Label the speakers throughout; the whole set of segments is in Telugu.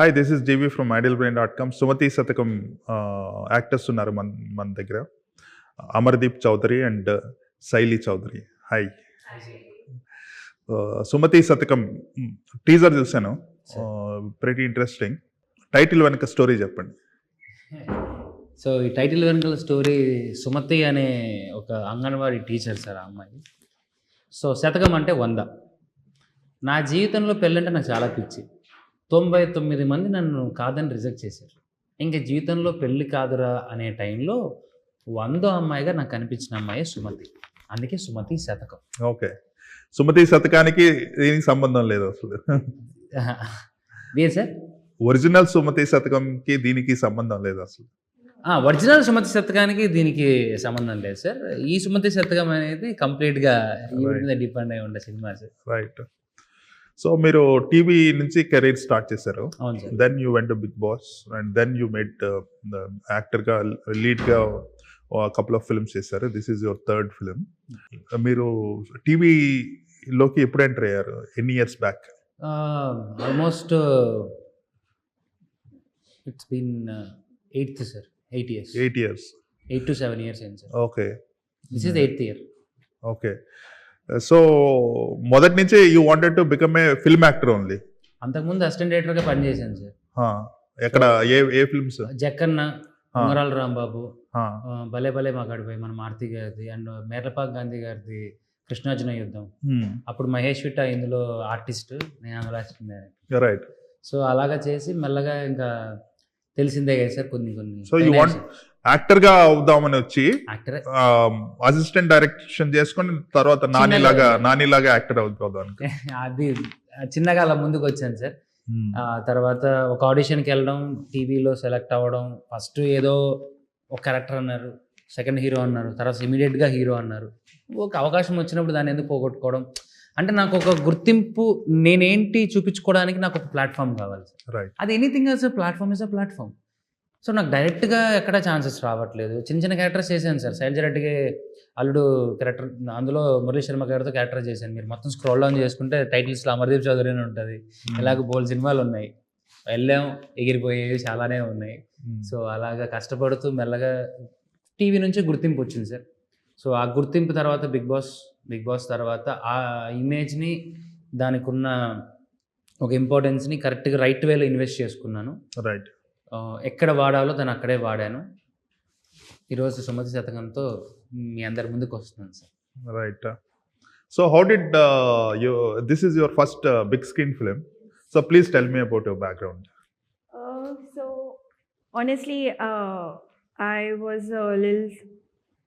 Speaker 1: Hi, this is Jeevi from idealbrain.com. Sumathi Satakam actors ఉన్నారు మన దగ్గర. అమర్దీప్ చౌదరి అండ్ శైలి చౌదరి. హాయ్. సుమతి శతకం టీజర్ చూశాను. Pretty interesting. టైటిల్ వెనక స్టోరీ చెప్పండి.
Speaker 2: సో ఈ టైటిల్ వెనకాల స్టోరీ, సుమతి అనే ఒక అంగన్వాడీ టీచర్ సార్ ఆ అమ్మాయి. సో శతకం అంటే 100. నా జీవితంలో పెళ్ళంటే నాకు చాలా పిచ్చి. 99 మంది నన్ను కాదని రిజెక్ట్ చేశారు. ఇంక జీవితంలో పెళ్ళి కాదురా అనే టైంలో 100వ అమ్మాయిగా నాకు కనిపించిన అమ్మాయి సుమతి. అందుకే సుమతి శతకం.
Speaker 1: ఓకే. సుమతి శతకానికి దీనికి సంబంధం లేదు అసలు.
Speaker 2: లేదు సార్,
Speaker 1: ఒరిజినల్ సుమతి శతకంకి దీనికి సంబంధం లేదు అసలు.
Speaker 2: ఒరిజినల్ సుమతి శతకానికి దీనికి సంబంధం లేదు సార్. ఈ సుమతి శతకం అనేది కంప్లీట్గా ఈ మీద డిపెండ్ అయి ఉండే సినిమా సార్.
Speaker 1: రైట్. సో మీరు టీవీ నుంచి కెరీర్ స్టార్ట్ చేశారు.
Speaker 2: అవును sir.
Speaker 1: Then you went to Big Boss and then you made యాక్టర్గా, లీడ్గా కపుల్ ఆఫ్ ఫిల్మ్స్ చేశారు. This is your third film. మీరు టీవీలోకి ఎప్పుడు ఎంటర్ అయ్యారు? ఎన్ని years back?
Speaker 2: Almost it's been 8th sir. 8 years.
Speaker 1: 8 years.
Speaker 2: 8 to 7 years అయింది sir.
Speaker 1: Okay.
Speaker 2: This is 8th year.
Speaker 1: Okay. So మొదటి నుంచి you wanted to become a film actor only?
Speaker 2: అంతకుముందు అసిస్టెంట్ డైరెక్టర్గా పనిచేశాను సార్.
Speaker 1: ఎక్కడ, ఏ ఫిల్మ్స్?
Speaker 2: జక్కన్న, ఉంగరాల రాంబాబు, భలే భలే మాకాడిపోయి మన మారుతి గారిది, అండ్ మేర్లపాక్ గాంధీ గారిది కృష్ణార్జున యుద్ధం. అప్పుడు మహేష్ విట్ట ఇందులో ఆర్టిస్ట్, నేను అందులో అసిస్టెంట్ డైరెక్టర్.
Speaker 1: రైట్.
Speaker 2: సో అలాగా చేసి మెల్లగా ఇంకా తెలిసిందే కదా సార్ కొన్ని.
Speaker 1: సో యూ వాంట్ యాక్టర్గా అవుదామని వచ్చి
Speaker 2: యాక్టర్
Speaker 1: అసిస్టెంట్ డైరెక్షన్ చేసుకొని తర్వాత నానిలాగా యాక్టర్ అవుతాను.
Speaker 2: అది చిన్నగా అలా ముందుకు వచ్చాను సార్. తర్వాత ఒక ఆడిషన్కి వెళ్ళడం, టీవీలో సెలెక్ట్ అవ్వడం. ఫస్ట్ ఏదో ఒక క్యారెక్టర్ అన్నారు, సెకండ్ హీరో అన్నారు, తర్వాత ఇమీడియట్గా హీరో అన్నారు. ఒక అవకాశం వచ్చినప్పుడు దాన్ని ఎందుకు పోగొట్టుకోవడం. అంటే నాకు ఒక గుర్తింపు, నేనేంటి చూపించుకోవడానికి నాకు ఒక ప్లాట్ఫామ్ కావాలి సార్.
Speaker 1: రైట్.
Speaker 2: అది anything else platform is a platform. So నాకు డైరెక్ట్గా ఎక్కడ ఛాన్సెస్ రావట్లేదు. చిన్న క్యారెక్టర్స్ చేశాను సార్. శైలజరెడ్డికి అల్లుడు క్యారెక్టర్, అందులో మురళీ శర్మ గారితో క్యారెక్టర్ చేశాను. మీరు మొత్తం స్క్రోల్ డౌన్ చేసుకుంటే టైటిల్స్లో అమర్దీప్ చౌదరి అని ఉంటుంది. ఇలాగ బోల్ సినిమాలు ఉన్నాయి, వెళ్ళాం, ఎగిరిపోయేవి చాలానే ఉన్నాయి. సో అలాగా కష్టపడుతూ మెల్లగా టీవీ నుంచి గుర్తింపు వచ్చింది సార్. సో ఆ గుర్తింపు తర్వాత బిగ్ బాస్ తర్వాత ఆ ఇమేజ్ని, దానికి ఉన్న ఒక ఇంపార్టెన్స్ని కరెక్ట్గా రైట్ వేలో ఇన్వెస్ట్ చేసుకున్నాను.
Speaker 1: రైట్.
Speaker 2: ఎక్కడ వాడాలో దాన్ని అక్కడే వాడాను. ఈరోజు సుమతి శతకంతో మీ అందరి ముందుకు వస్తున్నాను sir.
Speaker 1: Right. So how did this is your first big screen film. So please tell me about your background.
Speaker 3: So honestly, I was a little.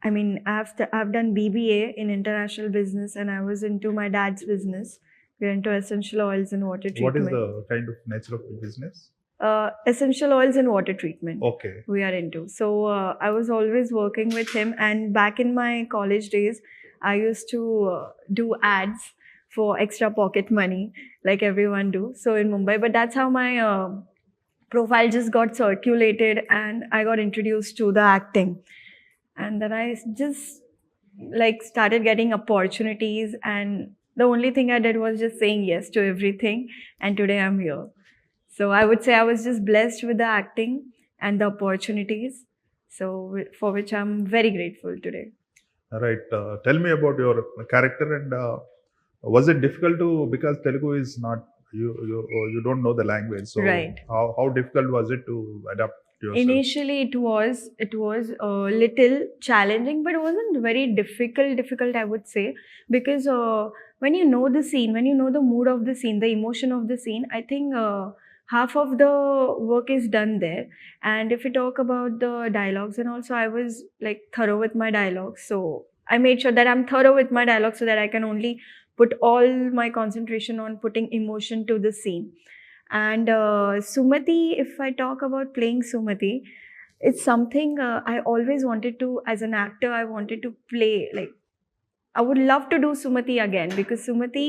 Speaker 3: I mean, I've done BBA in international business, and I was into my dad's business. We're into essential oils and water treatment.
Speaker 1: What is the kind of nature of the business?
Speaker 3: Essential oils and water treatment.
Speaker 1: Okay.
Speaker 3: We are into. So I was always working with him, and back in my college days, I used to do ads for extra pocket money, like everyone do. So in Mumbai, but that's how my profile just got circulated, and I got introduced to the acting. And then I just started getting opportunities, and the only thing I did was just saying yes to everything, and today I'm here. So I would say I was just blessed with the acting and the opportunities, so for which I'm very grateful today.
Speaker 1: Right. Tell me about your character, and was it difficult to, because Telugu is not, you don't know the language, so
Speaker 3: right.
Speaker 1: How difficult was it to adapt yourself?
Speaker 3: Initially it was a little challenging, but it wasn't very difficult I would say, because when you know the scene, when you know the mood of the scene, the emotion of the scene, I think half of the work is done there. And if we talk about the dialogues, and also I was thorough with my dialogues, so I made sure that I'm thorough with my dialogues so that I can only put all my concentration on putting emotion to the scene. And Sumati, if I talk about playing Sumati, it's something I always wanted to, as an actor, I wanted to play. I would love to do Sumati again, because Sumati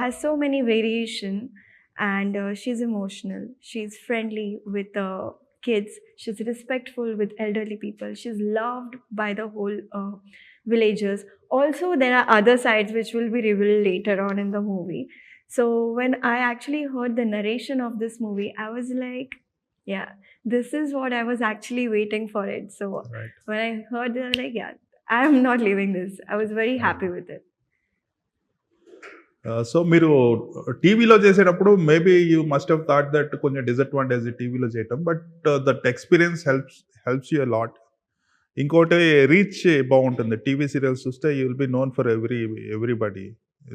Speaker 3: has so many variation, and she's emotional, she's friendly with kids, she's respectful with elderly people, she's loved by the whole villagers. Also, there are other sides which will be revealed later on in the movie. So when I actually heard the narration of this movie, I was like, yeah, this is what I was actually waiting for it. So
Speaker 1: Right.
Speaker 3: when I heard it, I was like, yeah, I am not leaving this. I was very happy with it.
Speaker 1: So మీరు టీవీలో చేసేటప్పుడు maybe you must have thought that కొంచెం డిసడ్వాంటేజ్ టీవీలో చేయటం, but that experience helps you lot. ఇంకోటి రీచ్ బాగుంటుంది. టీవీ సీరియల్స్ చూస్తే you will be known for everybody.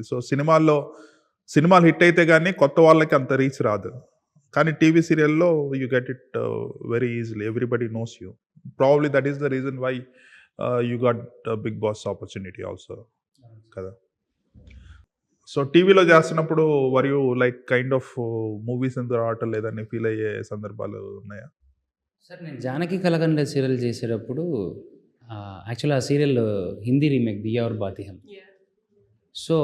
Speaker 1: So సినిమాలు హిట్ అయితే కానీ కొత్త వాళ్ళకి అంత రీచ్ రాదు. కానీ టీవీ సీరియల్లో you get it very easily. Everybody knows you. Probably that is the reason why you got Big Boss opportunity also కదా. సో టీవీలో చేస్తున్నప్పుడు మరియు లైక్ కైండ్ ఆఫ్ మూవీస్ ఎందుకు రావటం లేదని ఫీల్ అయ్యే సందర్భాలు ఉన్నాయా?
Speaker 2: సార్ నేను జానకి కలగండ సీరియల్ చేసేటప్పుడు యాక్చువల్లీ ఆ సీరియల్ హిందీ రీమేక్ దియా ఔర్ బాతీ హమ్. సో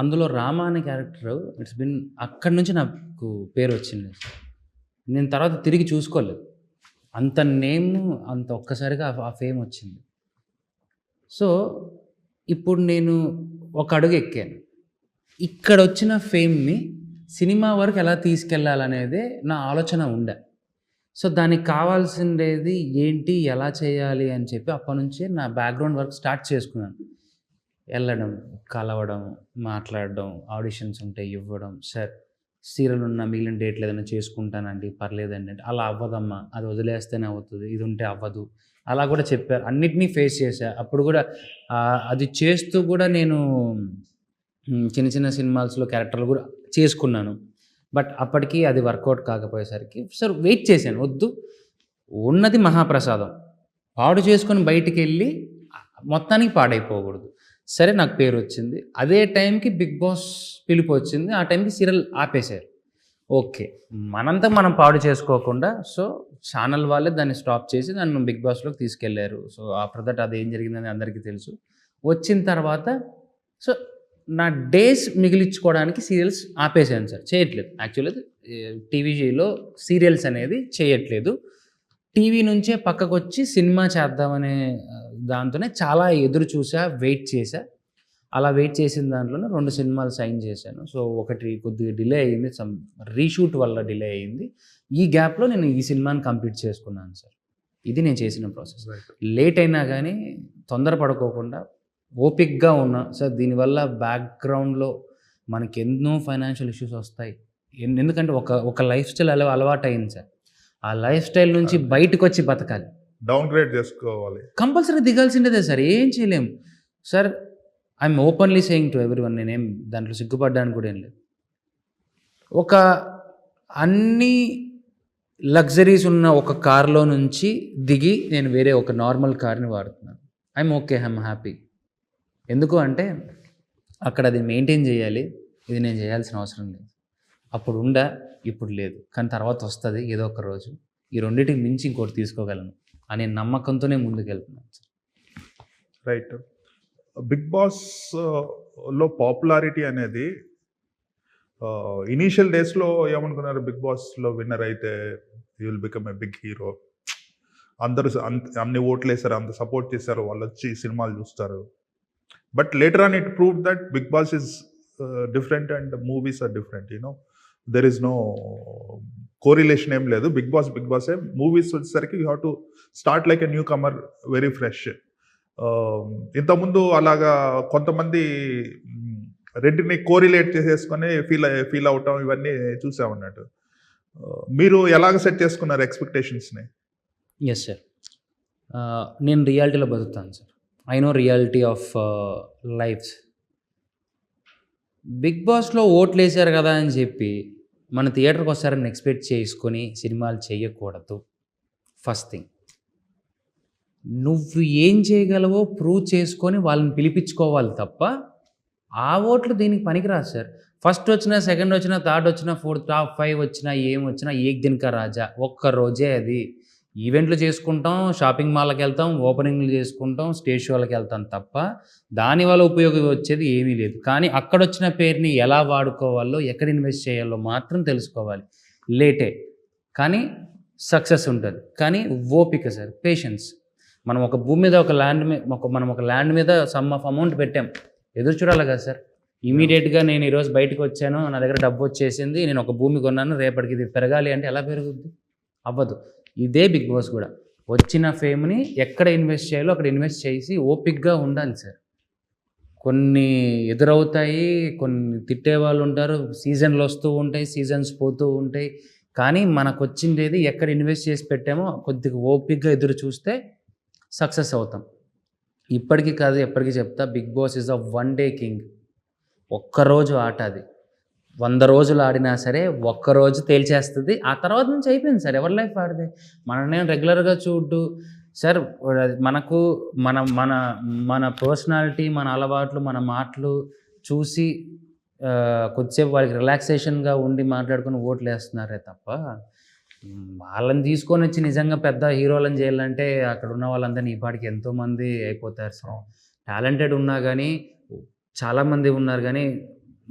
Speaker 2: అందులో రామ అనే క్యారెక్టర్ ఇట్స్ బిన్ అక్కడి నుంచి నాకు పేరు వచ్చింది. నేను తర్వాత తిరిగి చూసుకోలేదు. అంత నేమ్ అంత ఒక్కసారిగా ఆ ఫేమ్ వచ్చింది. సో ఇప్పుడు నేను ఒక అడుగు ఎక్కాను. ఇక్కడ వచ్చిన ఫేమ్ని సినిమా వరకు ఎలా తీసుకెళ్ళాలనేదే నా ఆలోచన ఉండే. సో దానికి కావాల్సిందేది ఏంటి, ఎలా చేయాలి అని చెప్పి అప్పటి నుంచే నా బ్యాక్గ్రౌండ్ వర్క్ స్టార్ట్ చేసుకున్నాను. వెళ్ళడం, కలవడం, మాట్లాడడం, ఆడిషన్స్ ఉంటే ఇవ్వడం, సార్ సీరియల్ ఉన్న మిగిలిన డేట్లు ఏదైనా చేసుకుంటానండి, పర్లేదండి అంటే, అలా అవ్వదమ్మా, అది వదిలేస్తేనే అవుతుంది, ఇది ఉంటే అవ్వదు, అలా కూడా చెప్పారు. అన్నిటినీ ఫేస్ చేశా. అప్పుడు కూడా అది చేస్తూ కూడా నేను చిన్న చిన్న సినిమాస్లో క్యారెక్టర్లు కూడా చేసుకున్నాను. బట్ అప్పటికి అది వర్కౌట్ కాకపోయేసరికి సార్ వెయిట్ చేశాను. వద్దు, ఉన్నది మహాప్రసాదం, పాడు చేసుకొని బయటికి వెళ్ళి మొత్తానికి పాడైపోకూడదు. సరే నాకు పేరు వచ్చింది. అదే టైంకి బిగ్ బాస్ పిలుపు వచ్చింది. ఆ టైంకి సీరియల్ ఆపేశారు. ఓకే, మనంతా మనం పాడు చేసుకోకుండా సో ఛానల్ వాళ్ళే దాన్ని స్టాప్ చేసి నన్ను బిగ్ బాస్లోకి తీసుకెళ్లారు. సో ఆఫ్టర్ దట్ అది ఏం జరిగిందని అందరికీ తెలుసు. వచ్చిన తర్వాత సో నా డేస్ మిగిలించుకోవడానికి సీరియల్స్ ఆపేసాను సార్. చేయట్లేదు. యాక్చువల్లీ టీవీలో సీరియల్స్ అనేది చేయట్లేదు. టీవీ నుంచే పక్కకు వచ్చి సినిమా చేద్దామనే దాంతోనే చాలా ఎదురు చూసా, వెయిట్ చేశా. అలా వెయిట్ చేసిన దాంట్లోనే 2 సినిమాలు సైన్ చేశాను. సో ఒకటి కొద్దిగా డిలే అయ్యింది, సమ్ రీషూట్ వల్ల డిలే అయ్యింది. ఈ గ్యాప్లో నేను ఈ సినిమాని కంప్లీట్ చేసుకున్నాను సార్. ఇది నేను చేసిన ప్రాసెస్. లేట్ అయినా కానీ తొందరపడుకోకుండా ఓపిక్గా ఉన్నా సార్. దీనివల్ల బ్యాక్గ్రౌండ్లో మనకి ఎన్నో ఫైనాన్షియల్ ఇష్యూస్ వస్తాయి. ఎందుకంటే ఒక లైఫ్ స్టైల్ అలవాటు అయింది సార్. ఆ లైఫ్ స్టైల్ నుంచి బయటకు వచ్చి బతకాలి.
Speaker 1: డౌన్ గ్రేడ్ చేసుకోవాలి,
Speaker 2: కంపల్సరీ దిగాల్సిందే సార్. ఏం చేయలేము sir. I'm openly saying to everyone, నేనేం దాంట్లో సిగ్గుపడ్డానికి కూడా ఏం లేదు. ఒక అన్ని లగ్జరీస్ ఉన్న ఒక కార్లో నుంచి దిగి నేను వేరే ఒక నార్మల్ కార్ని వాడుతున్నాను. I'm okay, I'm happy. ఎందుకు అంటే అక్కడ అది మెయింటైన్ చేయాలి, ఇది నేను చేయాల్సిన అవసరం లేదు. అప్పుడు ఇప్పుడు లేదు, కానీ తర్వాత వస్తుంది ఏదో ఒక రోజు. ఈ రెండింటికి మించి ఇంకోటి తీసుకోగలను అనే నమ్మకంతోనే ముందుకెళ్తున్నాను సార్.
Speaker 1: రైట్. బిగ్ బాస్ లో పాపులారిటీ అనేది ఇనీషియల్ డేస్లో ఏమనుకున్నారు? బిగ్ బాస్లో విన్నర్ అయితే you will become a big hero, అందరూ అన్ని ఓట్లు వేస్తారు, అంత సపోర్ట్ చేశారు, వాళ్ళు వచ్చి సినిమాలు చూస్తారు. But later on it prove that Bigg Boss is different and movies are different. You know there is no correlation ఏం లేదు. బిగ్ బాసే. మూవీస్ వచ్చేసరికి you have to start like a newcomer, very fresh. ఇంతకుముందు అలాగా కొంతమంది రెంటిని కోరిలేట్ చేసేసుకొని ఫీల్ అవటం ఇవన్నీ చూసామన్నట్టు. మీరు ఎలాగ సెట్ చేసుకున్నారు ఎక్స్పెక్టేషన్స్ని?
Speaker 2: ఎస్ సార్, నేను రియాలిటీలో బతుకుతాను sir. I know reality of life. Bigg బాస్లో ఓట్లు వేసారు కదా అని చెప్పి మన థియేటర్కి వస్తారని ఎక్స్పెక్ట్ చేసుకొని సినిమాలు చేయకూడదు. ఫస్ట్ థింగ్, నువ్వు ఏం చేయగలవో ప్రూవ్ చేసుకొని వాళ్ళని పిలిపించుకోవాలి తప్ప ఆ ఓట్లు దీనికి పనికిరాదు సార్. ఫస్ట్ వచ్చినా, సెకండ్ వచ్చినా, థర్డ్ వచ్చినా, ఫోర్త్, టాప్ 5 వచ్చినా, ఏం వచ్చినా ఏక్ దిన్ కా రాజా, ఒక్క రోజే అది. ఈవెంట్లు చేసుకుంటాం, షాపింగ్ మాల్కి వెళ్తాం, ఓపెనింగ్లు చేసుకుంటాం, స్టేజ్ షోలకు వెళ్తాం తప్ప దానివల్ల ఉపయోగం వచ్చేది ఏమీ లేదు. కానీ అక్కడ వచ్చిన పేరుని ఎలా వాడుకోవాలో, ఎక్కడ ఇన్వెస్ట్ చేయాలో మాత్రం తెలుసుకోవాలి. లేటే కానీ సక్సెస్ ఉంటుంది. కానీ ఓపిక సార్, పేషెన్స్. మనం ఒక భూమి మీద మనం ఒక ల్యాండ్ మీద సమ్ ఆఫ్ అమౌంట్ పెట్టాం, ఎదురు చూడాలి కదా సార్. ఇమీడియట్గా నేను ఈరోజు బయటకు వచ్చాను, నా దగ్గర డబ్బు వచ్చేసింది, నేను ఒక భూమి కొన్నాను, రేపటికి ఇది పెరగాలి అంటే ఎలా పెరుగుద్ది? అవ్వదు. ఇదే బిగ్ బాస్ కూడా. వచ్చిన ఫేమ్ని ఎక్కడ ఇన్వెస్ట్ చేయాలో అక్కడ ఇన్వెస్ట్ చేసి ఓపిక్గా ఉండాలి సార్. కొన్ని ఎదురవుతాయి, కొన్ని తిట్టే వాళ్ళు ఉంటారు, సీజన్లు వస్తూ ఉంటాయి, సీజన్స్ పోతూ ఉంటాయి. కానీ మనకు వచ్చిండేది ఎక్కడ ఇన్వెస్ట్ చేసి పెట్టామో కొద్దిగా ఓపిక్గా ఎదురు చూస్తే సక్సెస్ అవుతాం. ఇప్పటికీ కాదు ఎప్పటికీ చెప్తా, Big Boss is a one day king. ఒక్కరోజు ఆట అది. 100 రోజులు ఆడినా సరే ఒక్కరోజు తేల్చేస్తుంది. ఆ తర్వాత నుంచి అయిపోయింది సార్, ఎవరి లైఫ్ ఆడితే. నేను రెగ్యులర్గా చూడ్డు సార్, మనకు మన మన మన పర్సనాలిటీ, మన అలవాట్లు, మన మాటలు చూసి కొద్దిసేపు వాళ్ళకి రిలాక్సేషన్గా ఉండి మాట్లాడుకుని ఓట్లు వేస్తున్నారే తప్ప, వాళ్ళని తీసుకొని వచ్చి నిజంగా పెద్ద హీరోలను చేయాలంటే అక్కడ ఉన్న వాళ్ళందరినీ ఈ పాటికి ఎంతోమంది అయిపోతారు సార్. టాలెంటెడ్ ఉన్నా కానీ చాలామంది ఉన్నారు, కానీ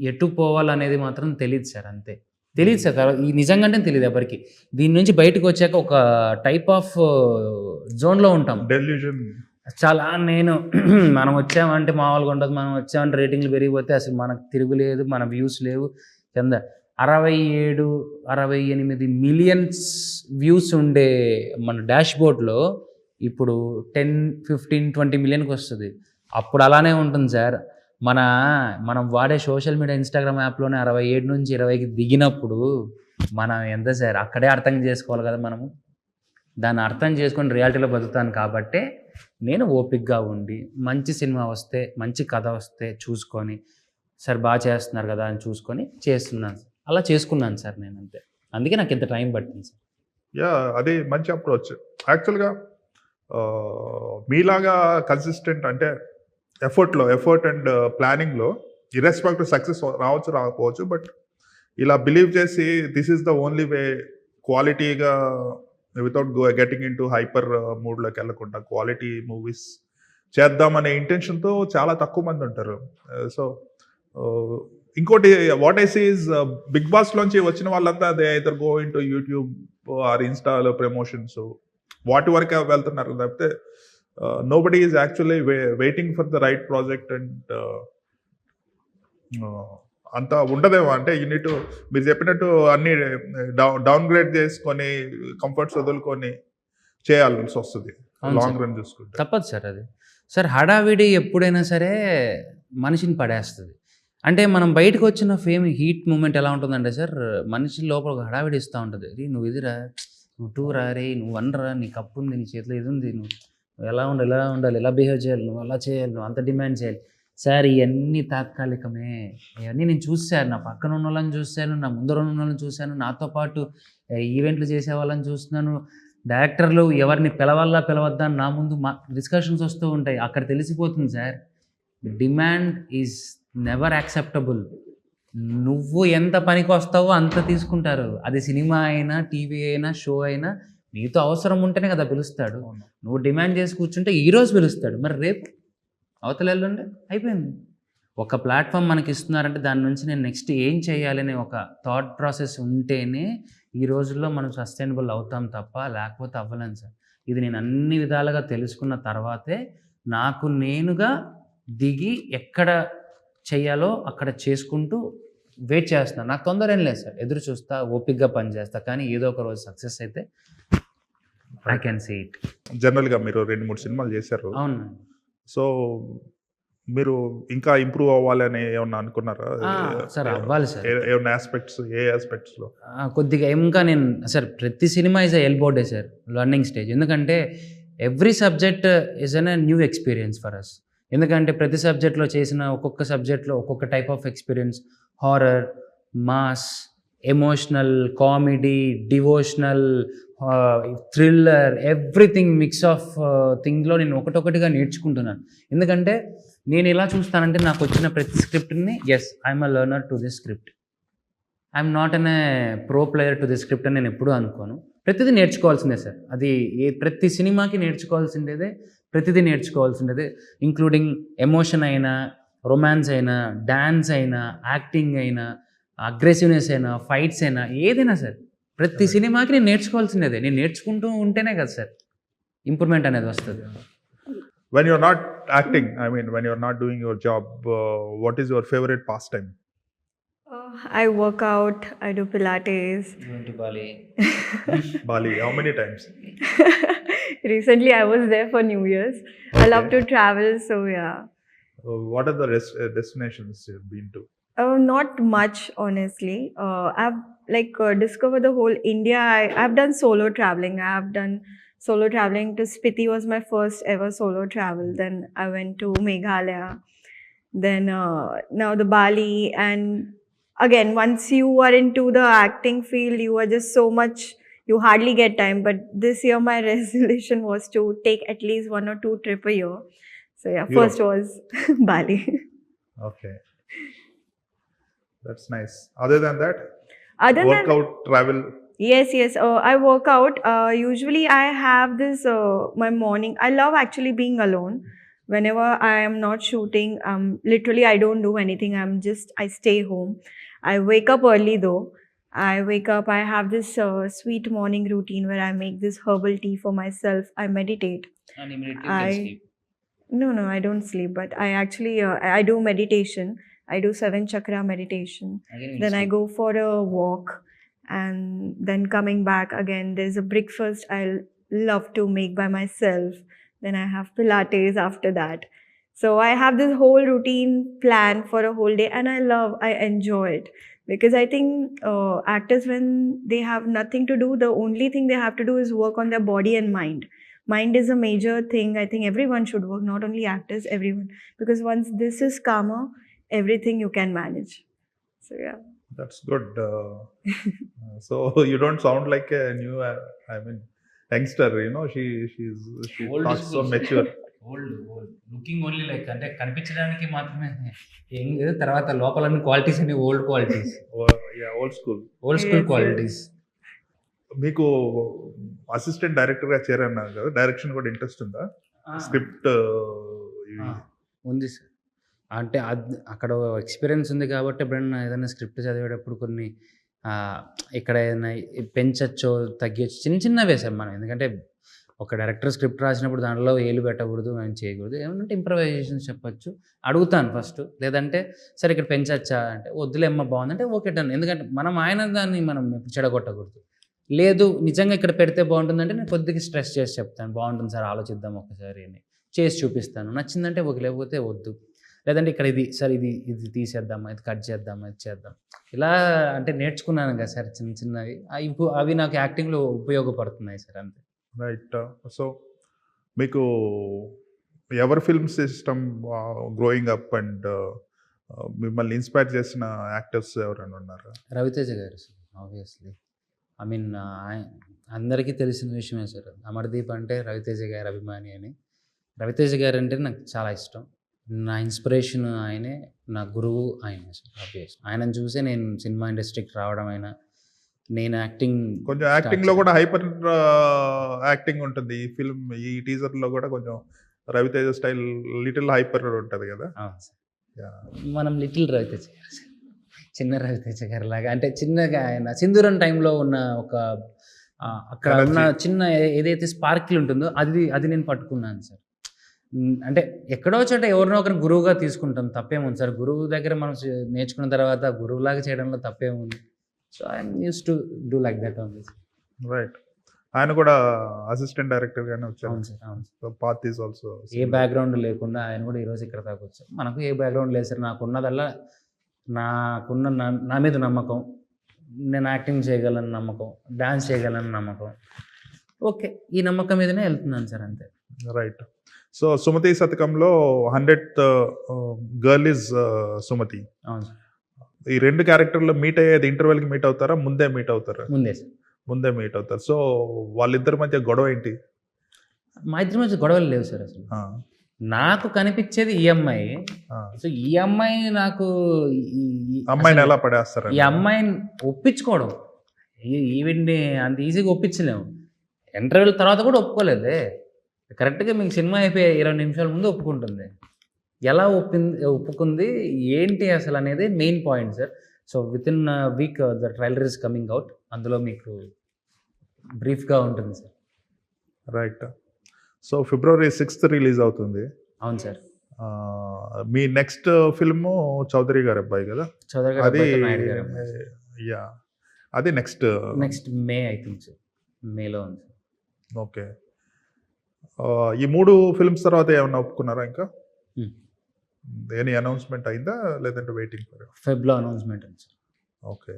Speaker 2: ఎటు పోవాలనేది మాత్రం తెలియదు సార్. అంతే తెలియదు సార్, ఈ నిజంగానే తెలియదు ఎవరికి. దీని నుంచి బయటకు వచ్చాక ఒక టైప్ ఆఫ్ జోన్లో ఉంటాం.
Speaker 1: డెల్యూజన్
Speaker 2: చాలా మనం వచ్చామంటే మామూలుగా ఉండదు, మనం వచ్చామంటే రేటింగ్లు పెరిగిపోతే అసలు మనకు తిరుగులేదు, మన వ్యూస్ లేవు. కింద 67-68 మిలియన్స్ వ్యూస్ ఉండే మన డాష్ బోర్డ్లో ఇప్పుడు 10-15-20 మిలియన్కి వస్తుంది. అప్పుడు అలానే ఉంటుంది సార్. మనం వాడే సోషల్ మీడియా ఇన్స్టాగ్రామ్ యాప్లోనే 67 నుంచి 20కి దిగినప్పుడు మనం ఎంత సార్ అక్కడే అర్థం చేసుకోవాలి కదా. మనము దాన్ని అర్థం చేసుకొని రియాలిటీలో బతుకుతాను కాబట్టే నేను ఓపిక్గా ఉండి మంచి సినిమా వస్తే, మంచి కథ వస్తే చూసుకొని, సార్ బాగా చేస్తున్నారు కదా అని చూసుకొని చేస్తున్నాను. అలా చేసుకున్నాను సార్ నేను, అంతే. అందుకే నాకు ఇంత టైం పట్టింది సార్.
Speaker 1: అది మంచి అప్రోచ్. యాక్చువల్గా మీలాగా కన్సిస్టెంట్ అంటే ఎఫర్ట్ అండ్ ప్లానింగ్లో ఇర్రెస్పెక్టివ్ సక్సెస్ రావచ్చు రాకపోవచ్చు, బట్ ఇలా బిలీవ్ చేసి this is the only way, క్వాలిటీగా without getting into hyper మూడ్లోకి వెళ్ళకుండా క్వాలిటీ మూవీస్ చేద్దామనే ఇంటెన్షన్తో చాలా తక్కువ మంది ఉంటారు. సో ఇంకోటి what I see is Bigg బాస్లోంచి వచ్చిన వాళ్ళంతా they either go into YouTube or ఇన్స్టాలో ప్రమోషన్స్ వాటి వరకే వెళ్తున్నారు తప్పితే nobody is actually waiting for the right project and అంతా ఉండదేమో. అంటే యూనిట్ మీరు చెప్పినట్టు అన్ని డౌన్ గ్రేడ్ చేసుకొని కంఫర్ట్స్ వదులుకొని చేయాల్సి వస్తుంది లాంగ్ రన్ చూసుకుంటే.
Speaker 2: తప్పదు సార్ అది. సార్ హడావిడి ఎప్పుడైనా సరే మనిషిని పడేస్తుంది. అంటే మనం బయటకు వచ్చిన ఫేమ్ హీట్ మూమెంట్ ఎలా ఉంటుందంటే సార్, మనిషి లోపల ఒక హడావిడి ఇస్తూ ఉంటుంది. నువ్వు ఇదిరా, నువ్వు టూరా, రే నువ్వు వనరా, నీ కప్పు ఉంది, నీ చేతిలో ఇది ఉంది, నువ్వు ఎలా ఉండాలి, ఎలా బిహేవ్ చేయాలి, నువ్వు అలా చేయాలి, నువ్వు అంత డిమాండ్ చేయాలి. సార్ ఇవన్నీ తాత్కాలికమే. ఇవన్నీ నేను చూశాను, నా పక్కన ఉన్న వాళ్ళని చూశాను, నా ముందర ఉన్న వాళ్ళని చూశాను, నాతో పాటు ఈవెంట్లు చేసే వాళ్ళని చూస్తున్నాను. డైరెక్టర్లు ఎవరిని పిలవద్దా అని నా ముందు డిస్కషన్స్ వస్తూ ఉంటాయి. అక్కడ తెలిసిపోతుంది sir, demand is never acceptable. నువ్వు ఎంత పనికి వస్తావో అంత తీసుకుంటారు. అది సినిమా అయినా, టీవీ అయినా, షో అయినా, నీతో అవసరం ఉంటేనే కదా పిలుస్తాడు. నువ్వు డిమాండ్ చేసి కూర్చుంటే ఈరోజు పిలుస్తాడు, మరి రేపు అవతల ఎల్లుండి అయిపోయింది. ఒక ప్లాట్ఫామ్ మనకి ఇస్తున్నారంటే దాని నుంచి నేను నెక్స్ట్ ఏం చేయాలనే ఒక థాట్ ప్రాసెస్ ఉంటేనే ఈ రోజుల్లో మనం సస్టైనబుల్ అవుతాం తప్ప లేకపోతే అవ్వలేను సార్. ఇది నేను అన్ని విధాలుగా తెలుసుకున్న తర్వాతే నాకు నేనుగా దిగి ఎక్కడ చెయ్యాలో అక్కడ చేసుకుంటూ వెయిట్ చేస్తున్నాను. నాకు తొందర ఏం లేదు సార్, ఎదురు చూస్తా, ఓపిక్గా పని చేస్తా. కానీ ఏదో ఒక రోజు సక్సెస్ అయితే ఐ కెన్ సీ ఇట్.
Speaker 1: జనరల్గా మీరు 2-3 సినిమాలు చేశారు.
Speaker 2: అవును
Speaker 1: సో మీరు ఇంకా ఇంప్రూవ్ అవ్వాలని ఏమన్నా అనుకున్నారా
Speaker 2: సార్? అవ్వాలి సార్.
Speaker 1: ఏమన్నా ఏ ఆస్పెక్ట్స్లో
Speaker 2: కొద్దిగా ఇంకా నేను సార్, ప్రతి cinema is a elbow day sir, learning stage. ఎందుకంటే every subject is an new experience for us. ఎందుకంటే ప్రతి సబ్జెక్ట్లో చేసిన ఒక్కొక్క సబ్జెక్ట్లో ఒక్కొక్క type of experience, horror, mass, emotional, comedy, devotional, thriller, everything mix of థింగ్లో నేను ఒకటొకటిగా నేర్చుకుంటున్నాను. ఎందుకంటే నేను ఎలా చూస్తానంటే నాకు వచ్చిన ప్రతి స్క్రిప్ట్ని, yes I'm a learner to this script, I'm not an a pro player to this script అని నేను ఎప్పుడూ అనుకోను. ప్రతిదీ నేర్చుకోవాల్సిందే సార్. అది ప్రతి సినిమాకి నేర్చుకోవాల్సిందేదే, ప్రతిదీ నేర్చుకోవాల్సిందేదే, ఇంక్లూడింగ్ ఎమోషన్ అయినా, రొమాన్స్ అయినా, డ్యాన్స్ అయినా, యాక్టింగ్ అయినా, అగ్రెసివ్నెస్ అయినా, ఫైట్స్ అయినా, ఏదైనా సార్ ప్రతి సినిమాకి నేను నేర్చుకోవాల్సిందే. నేను నేర్చుకుంటూ ఉంటేనే కదా సార్ ఇంప్రూవ్మెంట్ అనేది వస్తుంది.
Speaker 1: when you're not acting, I mean, when you're not doing your job, what is your favorite pastime?
Speaker 3: I work out, I do Pilates.
Speaker 2: Bali
Speaker 1: Bali, how many times?
Speaker 3: Recently, I was there for New Year's. I love to travel, so yeah.
Speaker 1: What are the destinations you've been to?
Speaker 3: Not much, honestly. I've discovered the whole India. I've done solo traveling. I've done solo traveling to Spiti was my first ever solo travel. Then I went to Meghalaya. Then now the Bali. And again, once you are into the acting field, you are just so much. You hardly get time. But this year, my resolution was to take at least 1 or 2 trips a year. So yeah,
Speaker 1: Europe.
Speaker 3: first was Bali.
Speaker 1: Okay. That's nice. Other than that,
Speaker 3: Other than
Speaker 1: workout, travel.
Speaker 3: yes. I work out. Usually, I have this my morning. I love actually being alone. Whenever I am not shooting, literally I don't do anything. I stay home. I wake up early though. I wake up. I have this sweet morning routine where I make this herbal tea for myself. I meditate.
Speaker 2: and immediately
Speaker 3: I-
Speaker 2: you can sleep.
Speaker 3: No, I don't sleep, but I actually I do meditation. I do 7 chakra meditation.
Speaker 2: Again, you'll
Speaker 3: Then I
Speaker 2: sleep.
Speaker 3: go for a walk, and then coming back again, there's a breakfast I love to make by myself. Then I have Pilates after that. So I have this whole routine planned for a whole day, and I enjoy it, because I think actors, when they have nothing to do, the only thing they have to do is work on their body and mind. Mind is a major thing. I think everyone should work, not only actors, everyone, because once this is calmer, everything you can manage. So yeah.
Speaker 1: That's good. So you don't sound like a new, I mean, youngster. You know, she
Speaker 2: Old
Speaker 1: talks so
Speaker 2: school.
Speaker 1: mature.
Speaker 2: Old looking only like అంటే కనిపించడానికి మాత్రమే యంగ్, తర్వాత లోపల క్వాలిటీస్ అన్ని old qualities,
Speaker 1: Yeah, old school.
Speaker 2: Old school
Speaker 3: Yes,
Speaker 2: qualities.
Speaker 1: మీకు అసిస్టెంట్ డైరెక్టర్ గా చేరన్నారు కదా, డైరెక్షన్ కూడా ఇంట్రెస్ట్ ఉందా? స్క్రిప్ట్
Speaker 2: ఉంది సార్. అంటే అక్కడ ఎక్స్పీరియన్స్ ఉంది కాబట్టి ఎప్పుడైనా ఏదైనా స్క్రిప్ట్ చదివేటప్పుడు కొన్ని ఇక్కడ ఏదైనా పెంచచ్చో తగ్గచ్చు చిన్న చిన్నవే సార్ మనం. ఎందుకంటే ఒక డైరెక్టర్ స్క్రిప్ట్ రాసినప్పుడు దాంట్లో ఏలు పెట్టకూడదు, మనం చేయకూడదు. ఏమంటే ఇంప్రవైజేషన్స్ చెప్పచ్చు. అడుగుతాను ఫస్ట్. లేదంటే సరే ఇక్కడ పెంచచ్చా అంటే వద్దులేమ్మ బాగుందంటే ఓకే డన్. ఎందుకంటే మనం ఆయన దాన్ని మనం ఎప్పుడు చెడగొట్టకూడదు. లేదు నిజంగా ఇక్కడ పెడితే బాగుంటుందంటే నేను కొద్దిగా స్ట్రెస్ చేసి చెప్తాను, బాగుంటుంది సార్ ఆలోచిద్దాం ఒకసారి అని చేసి చూపిస్తాను. నచ్చిందంటే ఓకే, లేకపోతే వద్దు. లేదంటే ఇక్కడ ఇది సార్ ఇది తీసేద్దామా, ఇది కట్ చేద్దామా, ఇది చేద్దాం. ఇలా అంటే నేర్చుకున్నాను కదా సార్ చిన్న చిన్నవి. అవి నాకు యాక్టింగ్లో ఉపయోగపడుతున్నాయి సార్, అంతే.
Speaker 1: రైట్. సో మీకు ఎవరి ఫిల్మ్స్ ఇష్టం గ్రోయింగ్ అప్, అండ్ మిమ్మల్ని ఇన్స్పైర్ చేసిన యాక్టర్స్ ఎవరైనా ఉన్నారా?
Speaker 2: రవితేజ గారు సార్, ఆబ్వియస్లీ. ఐ మీన్ అందరికీ తెలిసిన విషయమే సార్. అమర్దీప్ అంటే రవితేజ గారి అభిమాని అని. రవితేజ గారు అంటే నాకు చాలా ఇష్టం. నా ఇన్స్పిరేషన్ ఆయనే, నా గురువు ఆయనే సార్. ఆబ్వియస్ ఆయనను చూసే నేను సినిమా ఇండస్ట్రీకి రావడం అయినా, నేను యాక్టింగ్
Speaker 1: కొంచెం యాక్టింగ్ లో కూడా హైపర్ యాక్టింగ్ ఉంటుంది. ఈ ఫిల్మ్, ఈ టీజర్ లో కూడా కొంచెం రవితేజ స్టైల్ లిటిల్ హైపర్ ఉంటుంది కదా.
Speaker 2: అవును సార్. మనం లిటిల్ రవితేజ గారు సార్, చిన్న రవితేజ గారి లాగా. అంటే చిన్నగా ఆయన సింధూరం టైంలో ఉన్న ఒక అక్కడ ఉన్న చిన్న ఏదైతే స్పార్కిల్ ఉంటుందో అది నేను పట్టుకున్నాను సార్. అంటే ఎక్కడో చోట ఎవరినో ఒకరిని గురువుగా తీసుకుంటాం, తప్పేముంది సార్. గురువు దగ్గర మనం నేర్చుకున్న తర్వాత గురువులాగా చేయడంలో తప్పేముంది. So I'm use to do like that only.
Speaker 1: Right. ఆయన కూడా అసిస్టెంట్ డైరెక్టర్ గానే వచ్చారు.
Speaker 2: అవును సార్, అవును sir.
Speaker 1: So path is also
Speaker 2: a background లేకుండా ఆయన కూడా ఈరోజు ఇక్కడ దాకా వచ్చారు. మనకు ఏ బ్యాక్గ్రౌండ్ లేదు సార్. నాకున్నదల్లా నా మీద నమ్మకం, నేను యాక్టింగ్ చేయగలను నమ్మకం, డాన్స్ చేయగలను నమ్మకం. ఓకే, ఈ నమ్మకం మీదనే వెళ్తున్నాను సార్, అంతే.
Speaker 1: రైట్. సో సుమతి శతకంలో 100th గర్ల్ ఇస్ సుమతి.
Speaker 2: అవును సార్.
Speaker 1: ఈ రెండు క్యారెక్టర్లు మీట్ అయ్యేది ఇంటర్వెల్కి మీట్ అవుతారా, ముందే మీట్ అవుతారా?
Speaker 2: ముందే సార్,
Speaker 1: ముందే మీట్ అవుతారు. సో వాళ్ళిద్దరి మధ్య గొడవ ఏంటి?
Speaker 2: మా ఇద్దరి మధ్య గొడవలు లేవు సార్ అసలు. నాకు కనిపించేది ఈ అమ్మాయి. సో ఈ అమ్మాయి నాకు
Speaker 1: అమ్మాయిని ఎలా పడేస్తారు?
Speaker 2: ఈ అమ్మాయిని ఒప్పించుకోవడం, ఈవిడ్ని అంత ఈజీగా ఒప్పించలేము. ఇంటర్వ్యూల తర్వాత కూడా ఒప్పుకోలేదే. కరెక్ట్గా మీకు సినిమా అయిపోయి 20 నిమిషాల ముందు ఒప్పుకుంటుంది. ఎలా ఒప్పుకుంది ఏంటి అసలు అనేది main point sir. So with in week the trailer is coming out. అందులో మీకు బ్రీఫ్గా ఉంటుంది sir.
Speaker 1: Right. So February 6th release అవుతుంది.
Speaker 2: అవును సార్.
Speaker 1: మీ నెక్స్ట్ ఫిల్మ్ చౌదరి గారి అబ్బాయి కదా?
Speaker 2: చౌదరి గారి
Speaker 1: అది
Speaker 2: అబ్బాయితో నాయుడు గారి అమ్మాయి.
Speaker 1: యా, అది next.
Speaker 2: Next may I think sir, మేలో ఉంది.
Speaker 1: ఓకే. ఈ 3 ఫిల్మ్స్ తర్వాత ఏమన్నా ఒప్పుకున్నారా ఇంకా?
Speaker 2: Hmm.
Speaker 1: ఎనీ అనౌన్స్మెంట్ అయిందా లేదంటే వెయిటింగ్ ఫర్?
Speaker 2: ఫెబ్లో అనౌన్స్మెంట్ ఉంది sir.
Speaker 1: Okay.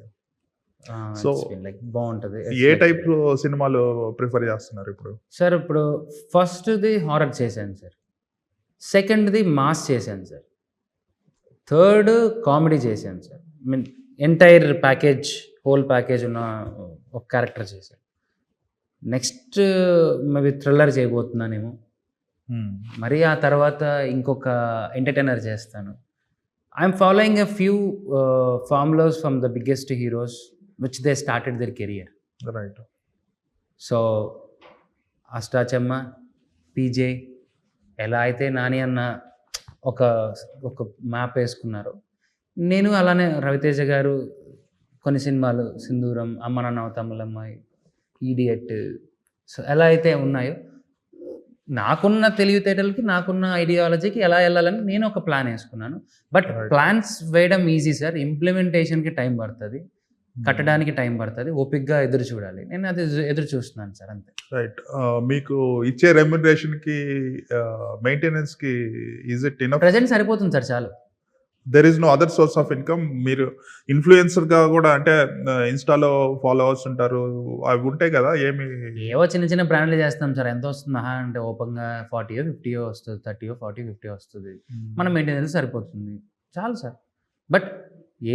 Speaker 2: So
Speaker 1: So,
Speaker 2: like బాగుంటుంది.
Speaker 1: ఏ టైప్ సినిమాలు ప్రిఫర్ చేస్తున్నారు ఇప్పుడు?
Speaker 2: సార్ ఇప్పుడు ఫస్ట్ది హారర్ చేశాను సార్, సెకండ్ది మాస్ చేశాను సార్, థర్డ్ కామెడీ చేశాను sir. Mean entire package, whole package ఉన్న ఒక క్యారెక్టర్ చేశాను. నెక్స్ట్ మేబీ థ్రిల్లర్ చేయబోతున్నానేమో, మరి ఆ తర్వాత ఇంకొక ఎంటర్టైనర్ చేస్తాను. I'm following a few formulas from the biggest heroes which they started their career.
Speaker 1: Right.
Speaker 2: So Ashtachamma, పీజే, ఎలా అయితే నాని అన్న ఒక ఒక మ్యాప్ వేసుకున్నారు, నేను అలానే రవితేజ గారు కొన్ని సినిమాలు, సింధూరం, అమ్మ నాన్న తమ్ముళ్ళమ్మాయి, ఈడియట్, సో ఎలా అయితే ఉన్నాయో నాకున్న తెలివితేటలకి, నాకున్న ఐడియాలజీకి ఎలా వెళ్ళాలని నేను ఒక ప్లాన్ వేసుకున్నాను. But
Speaker 1: Right.
Speaker 2: ప్లాన్స్ వేయడం ఈజీ సార్, ఇంప్లిమెంటేషన్కి టైం పడుతుంది, కట్టడానికి టైం పడుతుంది, ఓపిక్గా ఎదురు చూడాలి. నేను అది ఎదురు చూస్తున్నాను సార్, అంతే.
Speaker 1: రైట్. మీకు ఇచ్చే రెమ్యునరేషన్ కి మెయింటెనెన్స్ కి ఈజ్ ఇట్ ఇనఫ్?
Speaker 2: ప్రజెంట్ సరిపోతుంది సార్, చాలు.
Speaker 1: There is no other source of income? మీరు ఇన్ఫ్లుయెన్సర్ గా కూడా, అంటే ఇన్స్టాలో ఫాలోవర్స్ ఉంటారు, అవి ఉంటాయి కదా, ఏమి?
Speaker 2: ఏవో చిన్న చిన్న బ్రాండ్లు చేస్తాం సార్, ఎంత వస్తుంది మహా అంటే ఓపెన్గా 40 50 వస్తుంది, 30 40 50 వస్తుంది, మన మెయింటెనెన్స్ సరిపోతుంది, చాలు సార్. బట్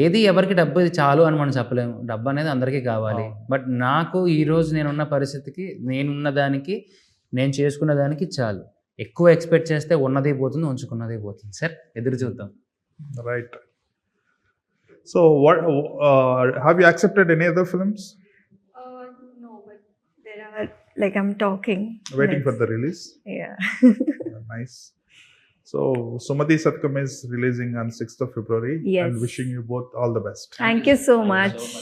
Speaker 2: ఏది ఎవరికి డబ్బు ఇది చాలు అని మనం చెప్పలేము, డబ్బు అనేది అందరికీ కావాలి. బట్ నాకు ఈరోజు నేనున్న పరిస్థితికి, నేనున్న దానికి, నేను చేసుకున్న దానికి చాలు. ఎక్కువ ఎక్స్పెక్ట్ చేస్తే ఉన్నదే పోతుంది, ఉంచుకున్నదే పోతుంది సార్, ఎదురు చూద్దాం.
Speaker 1: Right. So what have you accepted any other films?
Speaker 3: No, but there are, like, I'm talking.
Speaker 1: Waiting for
Speaker 3: Let's-
Speaker 1: the release?
Speaker 3: Yeah.
Speaker 1: Nice. So Sumati Satkam is releasing on 6th of February.
Speaker 3: Yes.
Speaker 1: And wishing you both all the best.
Speaker 3: Thank you so much.